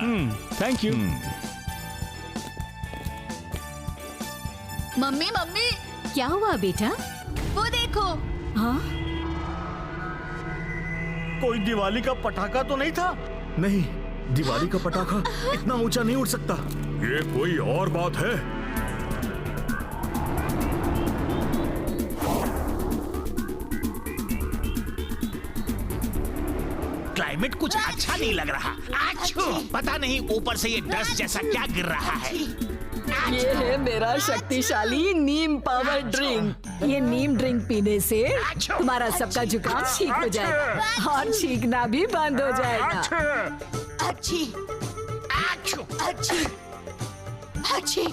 Thank you. Mummy mummy, क्या हुआ बेटा? वो देखो। हाँ, कोई दिवाली का पटाखा तो नहीं था? नहीं, दिवाली का पटाखा इतना ऊंचा नहीं उड़ सकता। ये कोई और बात है। क्लाइमेट कुछ अच्छा नहीं लग रहा। आच्छू, पता नहीं ऊपर से ये डस्ट जैसा क्या गिर रहा है। ये है मेरा शक्तिशाली नीम पावर ड्रिंक। ये नीम ड्रिंक पीने से तुम्हारा सबका जुकाम ठीक हो जाएगा और छींकना भी बंद हो जाएगा। अच्छी आच्छू, अच्छी अच्छी।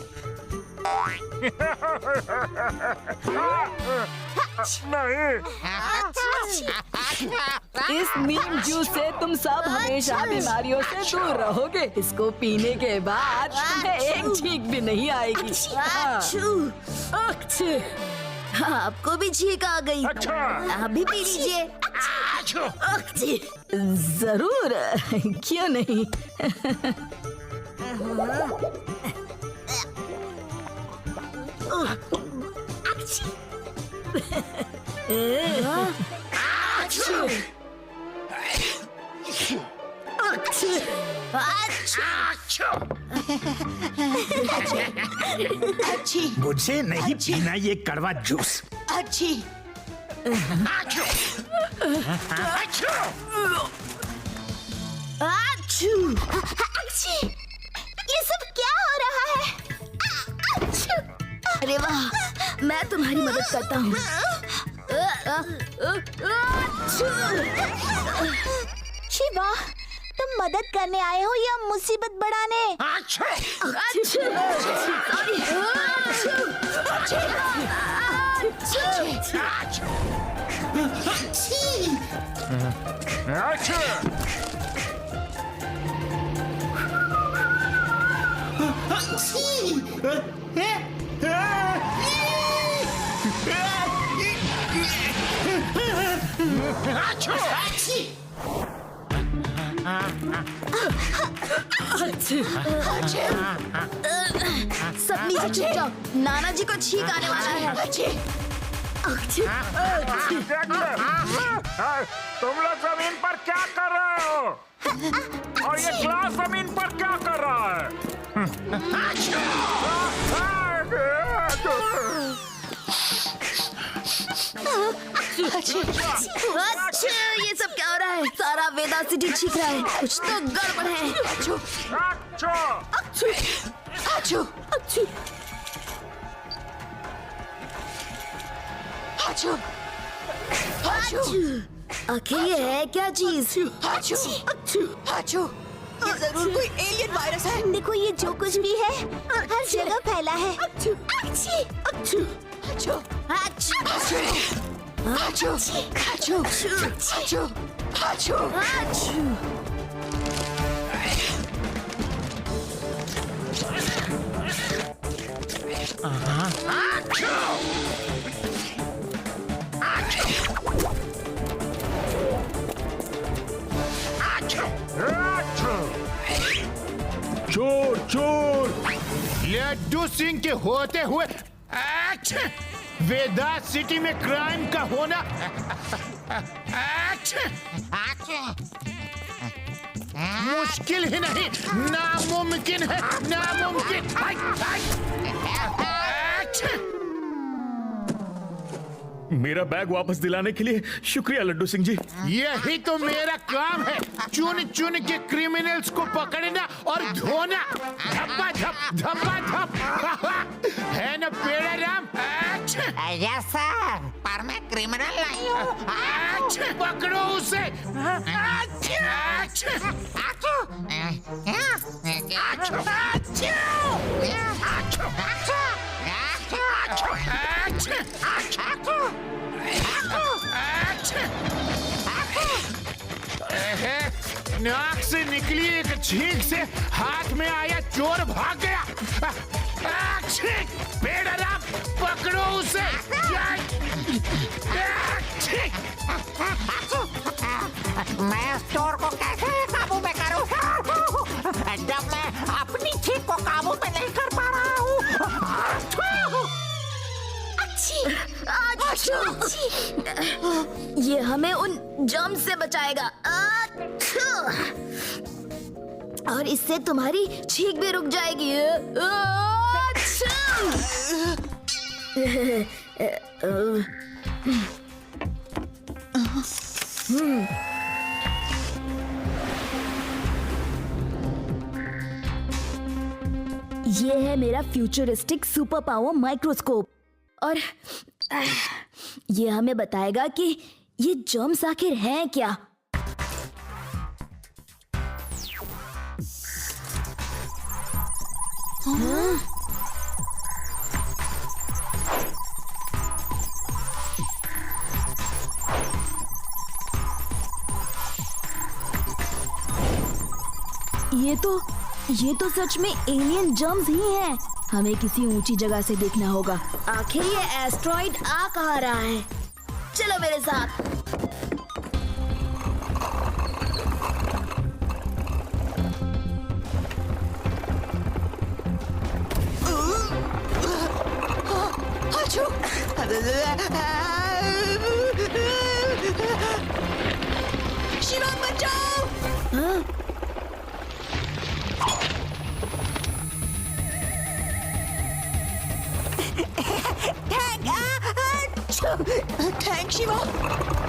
इस नीम जूस से तुम सब हमेशा बीमारियों से दूर रहोगे। इसको पीने के बाद तुम्हें एक छींक भी नहीं आएगी। हाँ। अच्छी। आपको भी छींक आ गई? आप भी पी लीजिए। आच्छू। अच्छी। जरूर, क्यों नहीं। अच्छी मुझे नहीं पीना ये कड़वा जूस। अच्छी। आच्छू, आच्छू। अच्छू अच्छी। ये सब क्या हो रहा है? अच्छू। अरे वाह, मैं तुम्हारी मदद करता हूँ। शिवा, तुम मदद करने आए हो या मुसीबत बढ़ाने? आच्छू। सब नीचे छुप जाओ, नाना जी को छींक आने वाला है। तुम लोग जमीन पर क्या कर रहे हो? और ये ग्लास जमीन पर क्या कर रहा है? अच्छा, ये सब क्या हो रहा है? सारा वेदा सिटी छींक रहा है। कुछ तो गड़बड़ है। अच्छू अच्छा, अच्छू अच्छू अच्छू अच्छू अच्छू। आखिर ये है क्या चीज? अच्छू अच्छू अच्छू। ये जरूर कोई एलियन वायरस है। देखो, ये जो कुछ भी है हर जगह फैला है। अच्छू अच्छी अच्छू अच्छू अच्छू अच्छू अच्छू अच्छू अच्छू अच्छू। चोर चोर, लड्डू सिंह के होते हुए वेदा सिटी में क्राइम का होना मुश्किल ही नहीं, नामुमकिन है, नामुमकिन। मेरा बैग वापस दिलाने के लिए शुक्रिया लड्डू सिंह जी। यही तो मेरा काम है, चुन चुन के क्रिमिनल्स को पकड़ना और धोना। धप्पा धप धप्पा धप है न पेड़ा राम? यस सर, पर मैं क्रिमिनल नहीं हूँ। पकड़ो उसे। नाक से निकली एक छींक से हाथ में आया चोर भाग गया। पेड़ राम, पकड़ो उसे। मैं इस चोर को कैसे काबू में करूँ? काबू में नहीं कर पा रहा हूँ। ये हमें उन जर्म्स से बचाएगा। और इससे तुम्हारी छींक भी रुक जाएगी। ये है मेरा फ्यूचरिस्टिक सुपर पावर माइक्रोस्कोप और ये हमें बताएगा कि ये जर्म्स आखिर हैं क्या। ये तो सच में एलियन जर्म्स ही हैं। हमें किसी ऊंची जगह से देखना होगा। आखिर ये एस्ट्रॉइड आ कहाँ रहा है। चलो मेरे साथ। शिवा बचाओ। हाँ? थैंक शिवा।